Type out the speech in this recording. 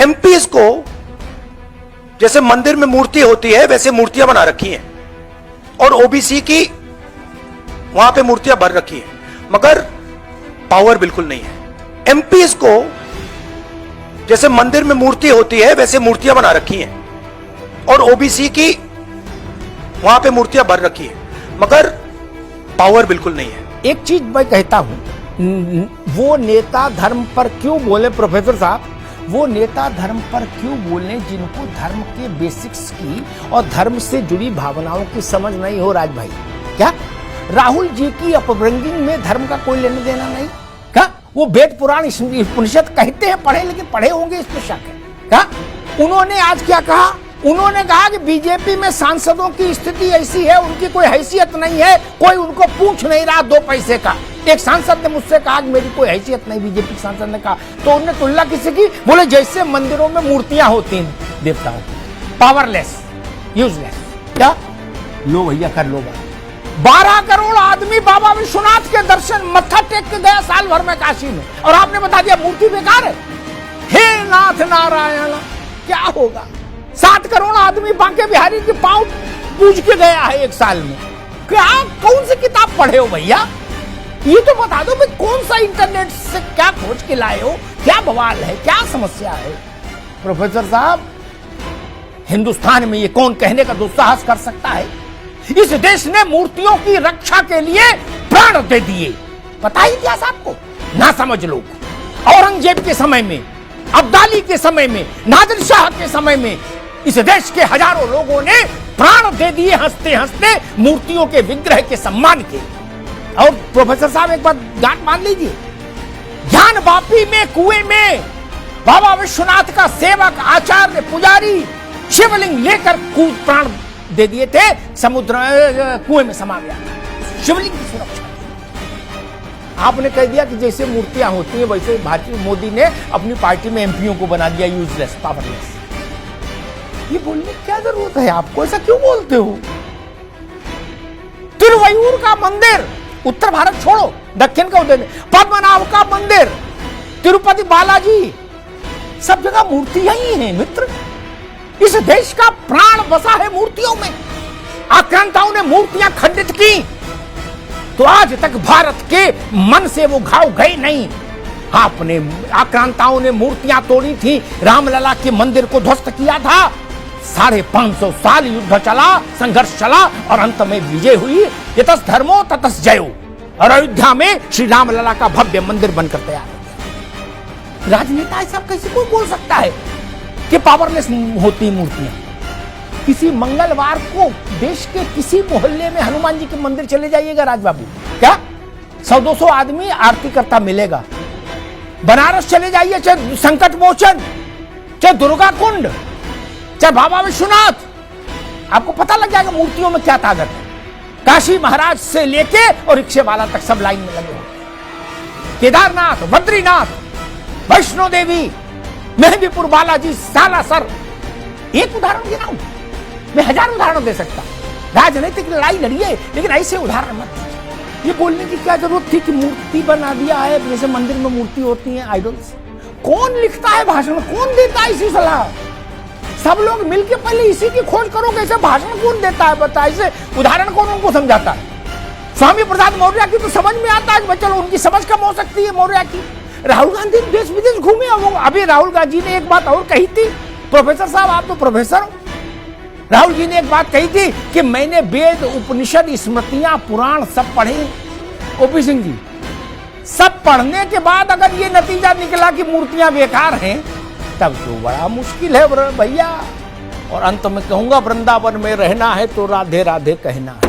MPs को जैसे मंदिर में मूर्ति होती है वैसे मूर्तियां बना रखी हैं और ओबीसी की वहां पे मूर्तियां भर रखी हैं, मगर पावर बिल्कुल नहीं है। एमपीज को जैसे मंदिर में मूर्ति होती है वैसे मूर्तियां बना रखी हैं और ओबीसी की वहां पे मूर्तियां भर रखी हैं, मगर पावर बिल्कुल नहीं है। एक चीज मैं कहता हूं, वो नेता धर्म पर क्यों बोले प्रोफेसर साहब, वो नेता धर्म पर क्यों बोले जिनको धर्म के बेसिक्स की और धर्म से जुड़ी भावनाओं की समझ नहीं हो। राज भाई, क्या राहुल जी की अपब्रिंगिंग में धर्म का कोई लेना देना नहीं? क्या वो वेद पुराण उपनिषद कहते हैं पढ़े, लेकिन पढ़े होंगे इसमें शक है। क्या उन्होंने आज क्या कहा? उन्होंने कहा कि बीजेपी में सांसदों की स्थिति ऐसी है, उनकी कोई हैसियत नहीं है, कोई उनको पूछ नहीं रहा 2 पैसे का। एक सांसद ने मुझसे कहा कि मेरी कोई हैसियत नहीं, बीजेपी सांसद ने कहा, तो उन्होंने तुलना किसी की? बोले जैसे मंदिरों में मूर्तियां होती हैं देवताओं, पावरलेस, यूजलेस। क्या लो भैया कर लो बात। 12 करोड़ आदमी बाबा विश्वनाथ के दर्शन मत्था टेक के गया साल भर में काशी में, और आपने बता दिया मूर्ति बेकार है। हे नाथ नारायण, क्या होगा? 7 करोड़ आदमी बांके बिहारी के पांव पूज के गया है 1 साल में। क्या कौन सी किताब पढ़े हो भैया? ये तो बता दो भाई, कौन सा इंटरनेट से क्या खोज के लाए हो? क्या बवाल है, क्या समस्या है? प्रोफेसर साहब, हिंदुस्तान में ये कौन कहने का दुस्साहस कर सकता है? इस देश ने मूर्तियों की रक्षा के लिए प्राण दे दिए। पता ही इतिहास आपको? ना समझ लोग। औरंगजेब के समय में, अब्दाली के समय में, नादिर शाह के समय में इस देश के हजारों लोगों ने प्राण दे दिए हंसते हंसते मूर्तियों के विग्रह के सम्मान के। और प्रोफेसर साहब एक बात गांठ मान लीजिए, ज्ञान वापी में कुएं में बाबा विश्वनाथ का सेवक, आचार्य, पुजारी शिवलिंग लेकर कूद प्राण दे दिए थे, समुद्र कुएं में समा गया था शिवलिंग की सुरक्षा। आपने कह दिया कि जैसे मूर्तियां होती हैं वैसे भारतीय मोदी ने अपनी पार्टी में एमपीओ को बना दिया यूजलेस, पावरलेस। ये बोलने की क्या जरूरत है आपको? ऐसा क्यों बोलते हो? तिरुवयूर का मंदिर, उत्तर भारत छोड़ो, दक्षिण का उदय, पद्मनाभ का मंदिर, तिरुपति बालाजी, सब जगह मूर्तियां ही हैं मित्र। इस देश का प्राण बसा है मूर्तियों में। आक्रांताओं ने मूर्तियां खंडित की तो आज तक भारत के मन से वो घाव गए नहीं। आपने आक्रांताओं ने मूर्तियां तोड़ी थी, रामलला के मंदिर को ध्वस्त किया था, 550 साल युद्ध चला, संघर्ष चला और अंत में विजय हुई। यतस धर्मो ततस जयो। और अयोध्या में श्री रामलला का भव्य मंदिर बनकर तैयार हो गया। राजनेता ऐसा कैसे कोई बोल सकता है कि पावरलेस होती मूर्तियां? किसी मंगलवार को देश के किसी मोहल्ले में हनुमान जी के मंदिर चले जाइएगा राज बाबू, क्या 100-200 आदमी आरती करता मिलेगा। बनारस चले जाइए, चाहे संकट मोचन, चाहे दुर्गा कुंड, चाहे बाबा विश्वनाथ, आपको पता लग जाएगा मूर्तियों में क्या ताकत है। काशी महाराज से लेके और रिक्शे वाला तक सब लाइन में लगे होते। केदारनाथ, बद्रीनाथ, वैष्णो देवी, मेहंदीपुर बालाजी, सालासर, एक उदाहरण गिनाऊं, मैं 1000 उदाहरण दे सकता। राजनीतिक लड़ाई लड़िए, लेकिन ऐसे उदाहरण मत दीजिए। ये बोलने की क्या जरूरत थी कि मूर्ति बना दिया है, जैसे मंदिर में मूर्ति होती है, आइडल्स। कौन लिखता है भाषण, कौन देता है इसी सलाह? सब लोग मिलकर पहले इसी की खोज करो, कैसे भाषण कौन देता है, बताइए। इसे उदाहरण कौन उनको समझाता है? स्वामी प्रसाद मौर्य की तो समझ में आता है, चलो उनकी समझ कम हो सकती है मौर्य की। राहुल गांधी देश विदेश घूमे, अभी राहुल गांधी ने एक बात और कही थी, प्रोफेसर साहब आप तो प्रोफेसर हो, राहुल जी ने एक बात कही थी कि मैंने वेद, उपनिषद, स्मृतियां, पुराण सब पढ़े। ओपी सिंह जी, सब पढ़ने के बाद अगर ये नतीजा निकला कि मूर्तियां बेकार हैं, तब तो बड़ा मुश्किल है भैया। और अंत में कहूंगा, वृंदावन में रहना है तो राधे राधे कहना है।